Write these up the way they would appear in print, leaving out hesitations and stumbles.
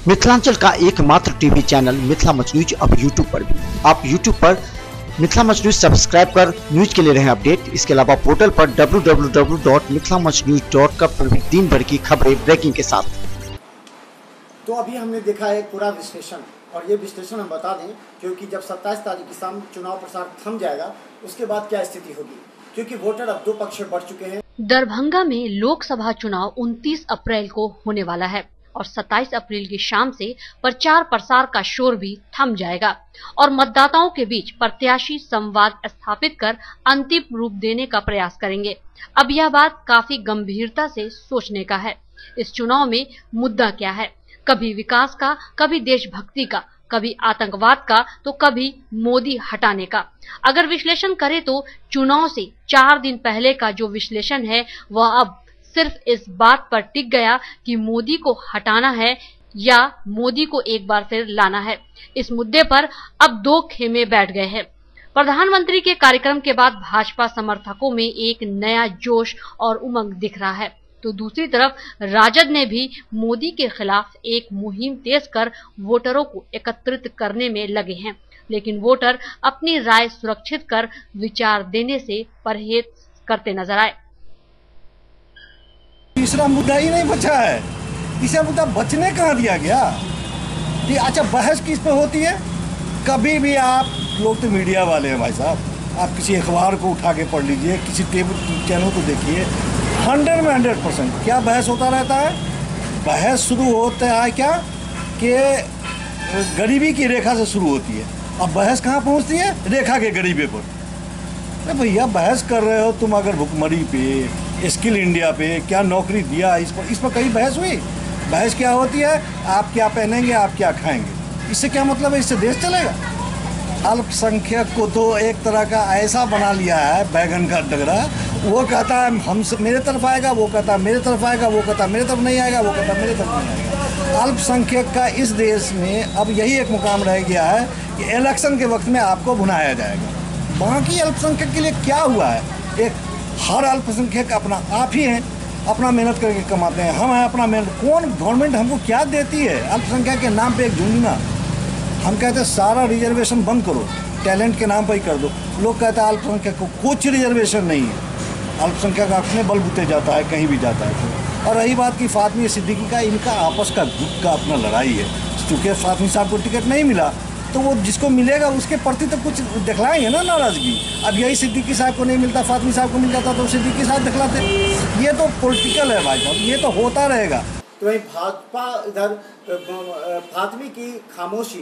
मिथिलांचल का एकमात्र TV channel Mithila much news अब यूट्यूब पर भी। आप यूट्यूब पर मिथिला मच न्यूज सब्सक्राइब कर न्यूज के लिए रहे अपडेट। इसके अलावा पोर्टल पर www.mithilamachnews.com पर भी दिन भर की खबरें ब्रेकिंग के साथ। तो अभी हमने देखा है पूरा विश्लेषण, और ये विश्लेषण हम बता दें क्योंकि जब 27 तारीख की शाम चुनाव प्रचार थम जाएगा उसके बाद क्या स्थिति होगी, क्योंकि वोटर अब दो पक्ष में बढ़ चुके हैं। दरभंगा में लोकसभा चुनाव 29 अप्रैल को होने वाला है और 27 अप्रैल की शाम से प्रचार प्रसार का शोर भी थम जाएगा और मतदाताओं के बीच प्रत्याशी संवाद स्थापित कर अंतिम रूप देने का प्रयास करेंगे। अब यह बात काफी गंभीरता से सोचने का है। इस चुनाव में मुद्दा क्या है? कभी विकास का, कभी देशभक्ति का, कभी आतंकवाद का, तो कभी मोदी हटाने का। अगर विश्लेषण करें तो चुनाव से 4 दिन पहले का जो विश्लेषण है वह अब सिर्फ इस बात पर टिक गया कि मोदी को हटाना है या मोदी को एक बार फिर लाना है। इस मुद्दे पर अब दो खेमे बैठ गए हैं। प्रधानमंत्री के कार्यक्रम के बाद भाजपा समर्थकों में एक नया जोश और उमंग दिख रहा है, तो दूसरी तरफ राजद ने भी मोदी के खिलाफ एक मुहिम तेज कर वोटरों को एकत्रित करने में लगे हैं, लेकिन वोटर अपनी राय सुरक्षित कर विचार देने से परहेज करते नजर आए। तीसरा मुद्दा ही नहीं बचा है। तीसरा मुद्दा बचने कहाँ दिया गया? ये अच्छा बहस किस पे होती है? कभी भी आप लोग तो मीडिया वाले हैं भाई साहब, आप किसी अखबार को उठा के पढ़ लीजिए, किसी टेबल चैनल को देखिए, 100 में 100% क्या बहस होता रहता है। बहस शुरू होता है क्या कि गरीबी की रेखा से शुरू होती है। अब बहस कहाँ पहुँचती है? रेखा के गरीबे पर। अरे भैया बहस कर रहे हो तुम अगर भुखमरी पे, स्किल इंडिया पे, क्या नौकरी दिया, इस पर कहीं बहस हुई? बहस क्या होती है? आप क्या पहनेंगे, आप क्या खाएंगे। इससे क्या मतलब है? इससे देश चलेगा? अल्पसंख्यक को तो एक तरह का ऐसा बना लिया है बैगन का डगरा। वो कहता है हम मेरे तरफ आएगा, वो कहता है मेरे तरफ आएगा, वो कहता है मेरे तरफ नहीं आएगा, वो कहता है मेरे तरफ नहीं आएगा। अल्पसंख्यक का इस देश में अब यही एक मुकाम रह गया है कि इलेक्शन के वक्त में आपको भुनाया जाएगा। बाकी अल्पसंख्यक के लिए क्या हुआ है? एक हर अल्पसंख्यक अपना आप ही हैं, अपना मेहनत करके कमाते हैं। हम हैं अपना मेहनत। कौन गवर्नमेंट हमको क्या देती है? अल्पसंख्यक के नाम पे एक झुंझुना। हम कहते हैं सारा रिजर्वेशन बंद करो, टैलेंट के नाम पर ही कर दो। लोग कहते हैं अल्पसंख्यक को कुछ रिजर्वेशन नहीं है। अल्पसंख्यक अपने बलबूते जाता है, कहीं भी जाता है। और रही बात की फातमी सिद्दीकी का, इनका आपस का गुट का अपना लड़ाई है। चूँकि फातमी साहब को टिकट नहीं मिला तो वो जिसको मिलेगा उसके प्रति तो कुछ दिखलाएंगे ना नाराजगी। अब यही सिद्दीकी साहब को नहीं मिलता, फातमी साहब को मिल जाता तो सिद्दीकी साहब दिखलाते। ये तो पॉलिटिकल है भाई साहब, ये तो होता रहेगा। तो वहीं भाजपा इधर फातमी की खामोशी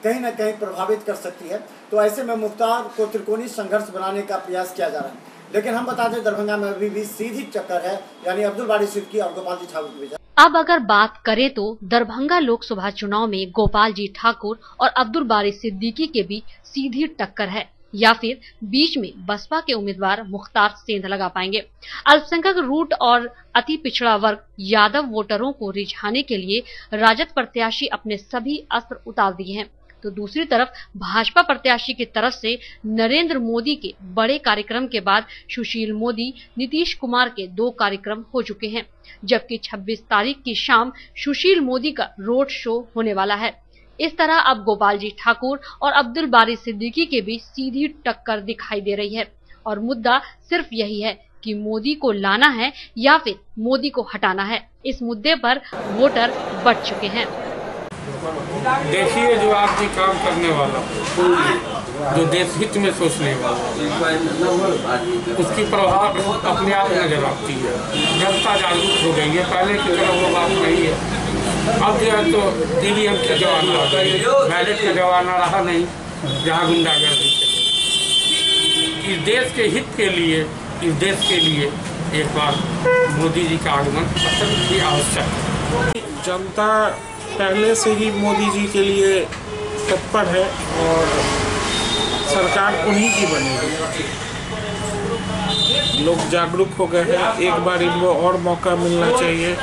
कहीं ना कहीं प्रभावित कर सकती है। तो ऐसे में मुख्तार को त्रिकोणीय संघर्ष बनाने का प्रयास किया जा रहा है। लेकिन हम बता दें दरभंगा में अभी भी सीधी टक्कर है, यानी अब्दुल बारी सिद्दीकी और गोपाल जी ठाकुर के बीच। अब अगर बात करें तो दरभंगा लोकसभा चुनाव में गोपाल जी ठाकुर और अब्दुल बारी सिद्दीकी के बीच सीधी टक्कर है, या फिर बीच में बसपा के उम्मीदवार मुख्तार सेंध लगा पाएंगे। अल्पसंख्यक रूट और अति पिछड़ा वर्ग यादव वोटरों को रिझाने के लिए राजद प्रत्याशी अपने सभी अस्त्र उतार दिए हैं, तो दूसरी तरफ भाजपा प्रत्याशी की तरफ से नरेंद्र मोदी के बड़े कार्यक्रम के बाद सुशील मोदी, नीतीश कुमार के 2 कार्यक्रम हो चुके हैं, जबकि 26 तारीख की शाम सुशील मोदी का रोड शो होने वाला है। इस तरह अब गोपाल जी ठाकुर और अब्दुल बारी सिद्दीकी के बीच सीधी टक्कर दिखाई दे रही है और मुद्दा सिर्फ यही है कि मोदी को लाना है या फिर मोदी को हटाना है। इस मुद्दे पर वोटर बढ़ चुके हैं। देखिए, जो आदमी काम करने वाला, जो देश हित में सोचने वाला, उसकी प्रभाव अपने आप नजर आती है। जनता जागरूक हो गई है, पहले की तरह वो बात नहीं है। अब जो है तो ईवीएम का जमाना आ गया, बैलेट का जमाना रहा नहीं, जहाँ गुंडागर्दी चले। इस देश के हित के लिए, इस देश के लिए एक बार मोदी जी का आगमन अत्यंत ही आवश्यक है। जनता पहले से ही मोदी जी के लिए तत्पर है और सरकार उन्हीं की बनेगी। लोग जागरूक हो गए हैं, एक बार इनको और मौका मिलना चाहिए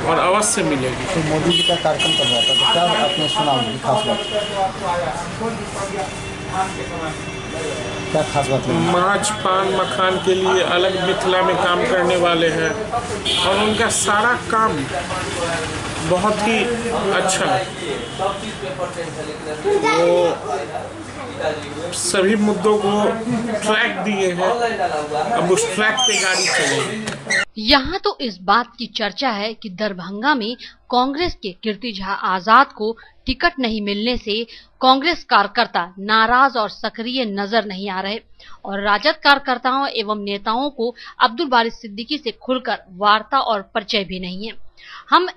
और अवश्य मिलेगी। तो मोदी जी का कार्यक्रम कर रहा था, तो क्या आपने सुना खास बात? क्या खास बात है? माछ, पान, मखान के लिए अलग मिथिला में काम करने वाले हैं और उनका सारा काम बहुत ही अच्छा है। वो सभी मुद्दों को ट्रैक दिए हैं, अब उस ट्रैक पे गाड़ी चलेगी। यहाँ तो इस बात की चर्चा है कि दरभंगा में कांग्रेस के कीर्ति झा आजाद को टिकट नहीं मिलने से कांग्रेस कार्यकर्ता नाराज और सक्रिय नजर नहीं आ रहे और राजद कार्यकर्ताओं एवं नेताओं को अब्दुल बारी सिद्दीकी से खुलकर वार्ता और परिचय भी नहीं है। हम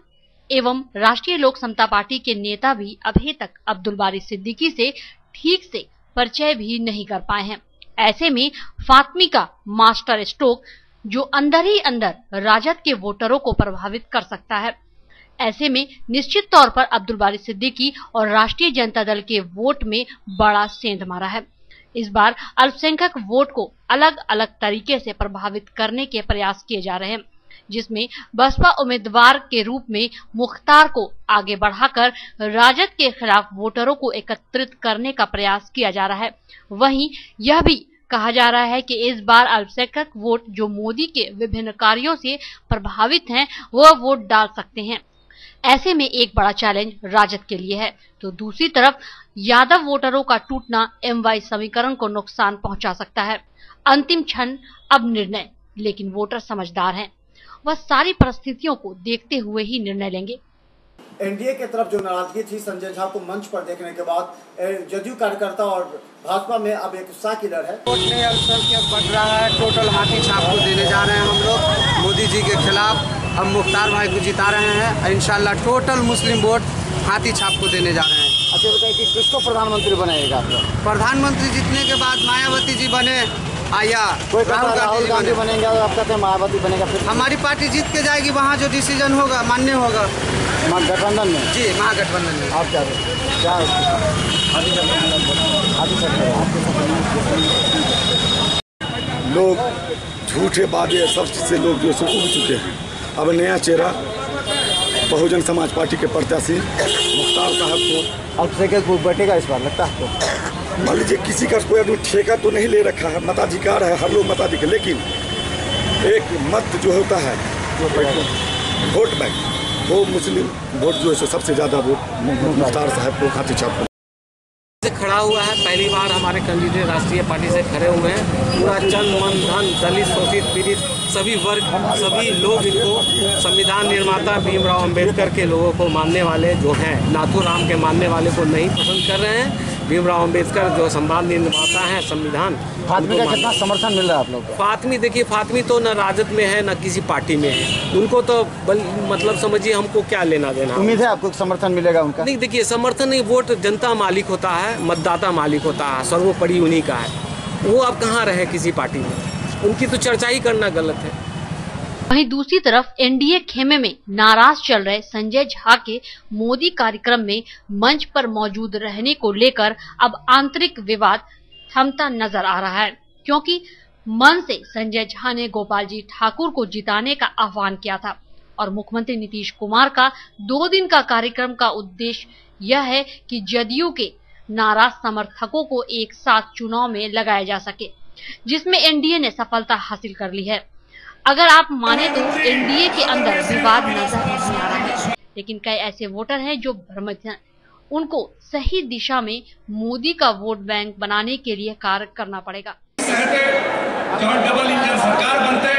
एवं राष्ट्रीय लोक समता पार्टी के नेता भी अभी तक अब्दुल बारी सिद्दीकी से ठीक से परिचय भी नहीं कर पाए हैं। ऐसे में फातमी का मास्टर स्ट्रोक जो अंदर ही अंदर राजद के वोटरों को प्रभावित कर सकता है, ऐसे में निश्चित तौर पर अब्दुल बारी सिद्दीकी और राष्ट्रीय जनता दल के वोट में बड़ा सेंध मारा है। इस बार अल्पसंख्यक वोट को अलग अलग तरीके से प्रभावित करने के प्रयास किए जा रहे हैं, जिसमें बसपा उम्मीदवार के रूप में मुख्तार को आगे बढ़ाकर राजद के खिलाफ वोटरों को एकत्रित करने का प्रयास किया जा रहा है। वहीं यह भी कहा जा रहा है कि इस बार अल्पसंख्यक वोट जो मोदी के विभिन्न कार्यों से प्रभावित हैं, वह वोट डाल सकते हैं। ऐसे में एक बड़ा चैलेंज राजद के लिए है, तो दूसरी तरफ यादव वोटरों का टूटना MY समीकरण को नुकसान पहुंचा सकता है। अंतिम क्षण अब निर्णय, लेकिन वोटर समझदार हैं, वह सारी परिस्थितियों को देखते हुए ही निर्णय लेंगे। एनडीए की तरफ जो नाराजगी थी संजय झा को मंच पर देखने के बाद जदयू कार्यकर्ता और भाजपा में अब एक उत्साह की लहर है। वोट में अल्पसंख्यक बढ़ रहा है, टोटल हाथी छाप को देने जा रहे हैं हम लोग मोदी जी के खिलाफ। हम मुख्तार भाई को जिता रहे हैं, इंशाल्लाह टोटल मुस्लिम वोट हाथी छाप को देने जा रहे हैं। अच्छा बताइए कि किसको प्रधानमंत्री बनाएगा आप लोग? प्रधानमंत्री जीतने के बाद मायावती जी बने या कोई राहुल गांधी बनेंगे और आप कहते हैं मायावती बनेगा? फिर हमारी पार्टी जीत के जाएगी, वहाँ जो डिसीजन होगा मान्य होगा। गठबंधन में? जी महागठबंधन में। आप क्या लोग झूठे वादे सबसे लोग जो है उग चुके हैं। अब नया चेहरा बहुजन समाज पार्टी के प्रत्याशी मुख्तार साहब को अल्पसंख्यक वोट बैठेगा इस बार, लगता है आपको? मान लीजिए किसी का कोई आदमी ठेका तो नहीं ले रखा है, मताधिकार है, हर लोग मताधिकार, लेकिन एक मत जो होता है वोट बैंक, वो मुस्लिम वोट जो है सबसे ज़्यादा वोट मुख्तार साहब को हाथी छाप खड़ा हुआ है। पहली बार हमारे कैंडिडेट राष्ट्रीय पार्टी से खड़े हुए हैं। पूरा जन मन धन दलित शोषित पीड़ित सभी वर्ग सभी लोग इनको संविधान निर्माता भीमराव अंबेडकर के लोगों को मानने वाले जो हैं, नाथूराम के मानने वाले को नहीं पसंद कर रहे हैं। भीमराव अंबेडकर जो संविधान निर्माता है, संविधान, फातमी का कितना समर्थन मिल रहा है आप लोग को? फातमी देखिए, फातमी तो न राजद में है न किसी पार्टी में है, उनको तो मतलब समझिए हमको क्या लेना देना। उम्मीद है आपको समर्थन मिलेगा उनका? नहीं, देखिए समर्थन नहीं, वोट जनता मालिक होता है, मतदाता मालिक होता है, सर्वोपरि उन्हीं का है। वो अब कहाँ रहे किसी पार्टी में, उनकी तो चर्चा ही करना गलत है। वहीं दूसरी तरफ एनडीए खेमे में नाराज चल रहे संजय झा के मोदी कार्यक्रम में मंच पर मौजूद रहने को लेकर अब आंतरिक विवाद थमता नजर आ रहा है, क्योंकि मन से संजय झा ने गोपाल जी ठाकुर को जिताने का आह्वान किया था और मुख्यमंत्री नीतीश कुमार का 2 दिन का कार्यक्रम का उद्देश्य यह है कि जदयू के नाराज समर्थकों को एक साथ चुनाव में लगाया जा सके, जिसमें एनडीए ने सफलता हासिल कर ली है। अगर आप माने तो एनडीए के अंदर विवाद नजर नहीं आ रहा है, लेकिन कई ऐसे वोटर हैं जो भ्रमित हैं। उनको सही दिशा में मोदी का वोट बैंक बनाने के लिए कार्य करना पड़ेगा। जहाँ डबल इंजन सरकार बनते,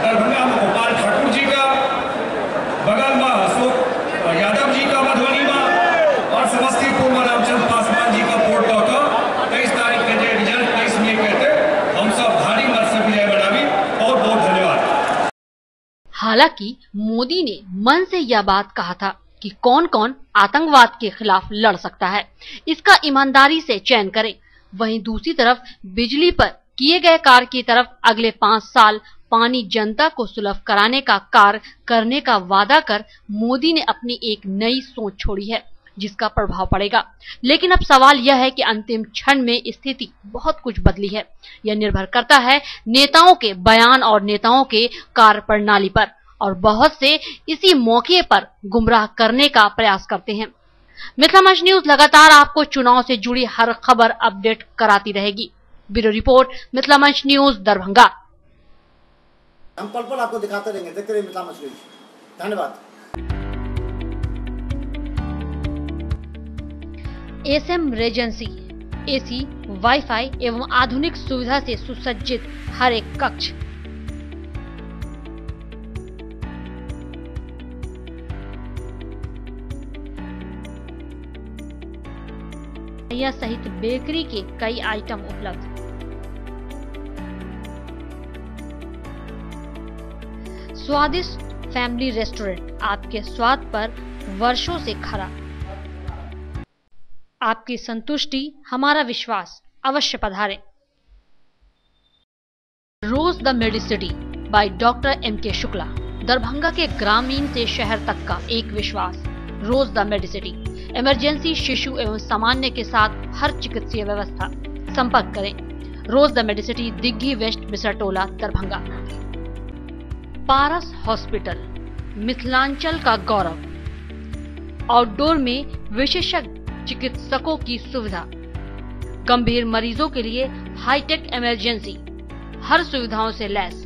दरभंगा में गोपाल ठाकुर जी का, बगल में अशोक यादव जी का मधुबनी में, और समस्तीपुर में रामचंद्र पासवान जी का वोट का 23 तारीख के जो रिजल्ट 23 में कहते हम सब भारी मत से विजय बनावी। बहुत बहुत धन्यवाद। हालांकि मोदी ने मन से यह बात कहा था कि कौन कौन आतंकवाद के खिलाफ लड़ सकता है, इसका ईमानदारी से चयन करें। वहीं दूसरी तरफ बिजली पर किए गए कार्य की तरफ अगले 5 साल पानी जनता को सुलभ कराने का कार्य करने का वादा कर मोदी ने अपनी एक नई सोच छोड़ी है, जिसका प्रभाव पड़ेगा। लेकिन अब सवाल यह है कि अंतिम क्षण में स्थिति बहुत कुछ बदली है। यह निर्भर करता है नेताओं के बयान और नेताओं के कार्य प्रणाली पर, और बहुत से इसी मौके पर गुमराह करने का प्रयास करते हैं। मिथिला मंच न्यूज लगातार आपको चुनाव से जुड़ी हर खबर अपडेट कराती रहेगी। ब्यूरो रिपोर्ट, मिथिला मंच न्यूज, दरभंगा। हम पल पल आपको दिखाते रहेंगे। देखते रहिए मिथिला मंच न्यूज। धन्यवाद। एसएम रेजेंसी एसी, वाईफाई एवं आधुनिक सुविधा से सुसज्जित हर एक कक्ष, सहित बेकरी के कई आइटम उपलब्ध। स्वादिष्ट फैमिली रेस्टोरेंट आपके स्वाद पर वर्षों से खरा। आपकी संतुष्टि हमारा विश्वास, अवश्य पधारें। Rose the Medicity by doctor M K. Shukla, Darbhanga के ग्रामीण से शहर तक का एक विश्वास। रोज द मेडिसिटी, इमरजेंसी, शिशु एवं सामान्य के साथ हर चिकित्सीय व्यवस्था। संपर्क करें। Rose the Medicity, Dighi west, Bisartola, Darbhanga. Paras hospital, Mithilanchal का गौरव। आउटडोर में विशेषज्ञ चिकित्सकों की सुविधा। गंभीर मरीजों के लिए हाईटेक इमरजेंसी, हर सुविधाओं से लैस।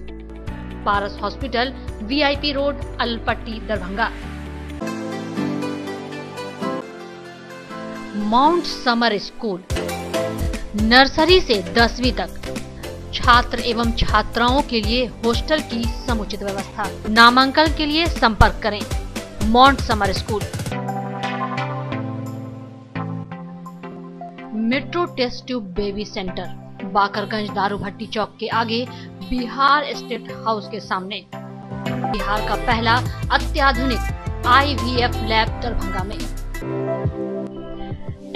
Paras hospital, VIP road, Alpatti, Darbhanga. Mount Summer school, nursery से 10वीं तक छात्र एवं छात्राओं के लिए हॉस्टल की समुचित व्यवस्था। नामांकन के लिए संपर्क करें। Mount Summer school. Metro test tube baby centre, Bakarganj Darubhatti Chowk के आगे, बिहार स्टेट हाउस के सामने। बिहार का पहला अत्याधुनिक IVF लैब दरभंगा में।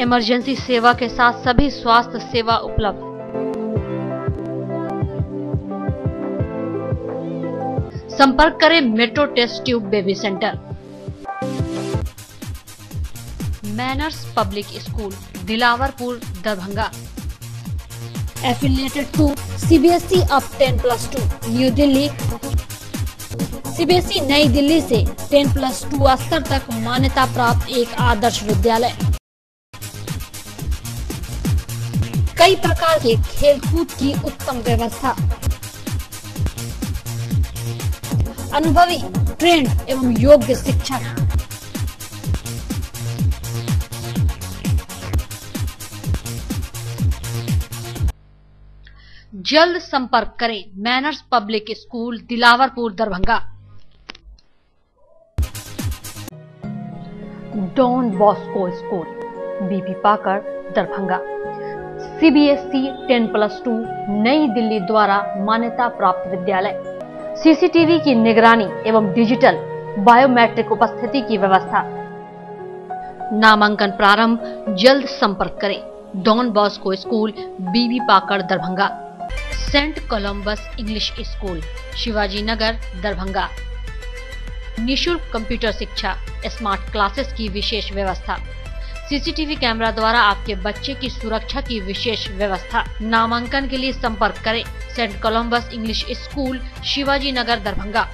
इमरजेंसी सेवा के साथ सभी स्वास्थ्य सेवा उपलब्ध। संपर्क करें metro test tube baby centre. Manners public school, Dilawarpur, Darbhanga. Affiliated to CBSE up 10+2, new Delhi. CBSE नई दिल्ली से 10+2 स्तर तक मान्यता प्राप्त एक आदर्श विद्यालय। कई प्रकार के खेलकूद की उत्तम व्यवस्था। अनुभवी, ट्रेंड एवं योग्य शिक्षक। जल्द संपर्क करें। Manners public school, Dilawarpur, Darbhanga. Don Bosco school, Bibi Pakar, Darbhanga. CBSE 10+2 नई दिल्ली द्वारा मान्यता प्राप्त विद्यालय। CCTV की निगरानी एवं डिजिटल बायोमेट्रिक उपस्थिति की व्यवस्था। नामांकन प्रारंभ। जल्द संपर्क करें। Don Bosco school, Bibi Pakar, Darbhanga. Saint Columbus English school, Shivaji Nagar, Darbhanga. निःशुल्क कंप्यूटर शिक्षा, स्मार्ट क्लासेस की विशेष व्यवस्था। CCTV कैमरा द्वारा आपके बच्चे की सुरक्षा की विशेष व्यवस्था। नामांकन के लिए संपर्क करें। Saint Columbus English school, Shivaji Nagar, Darbhanga.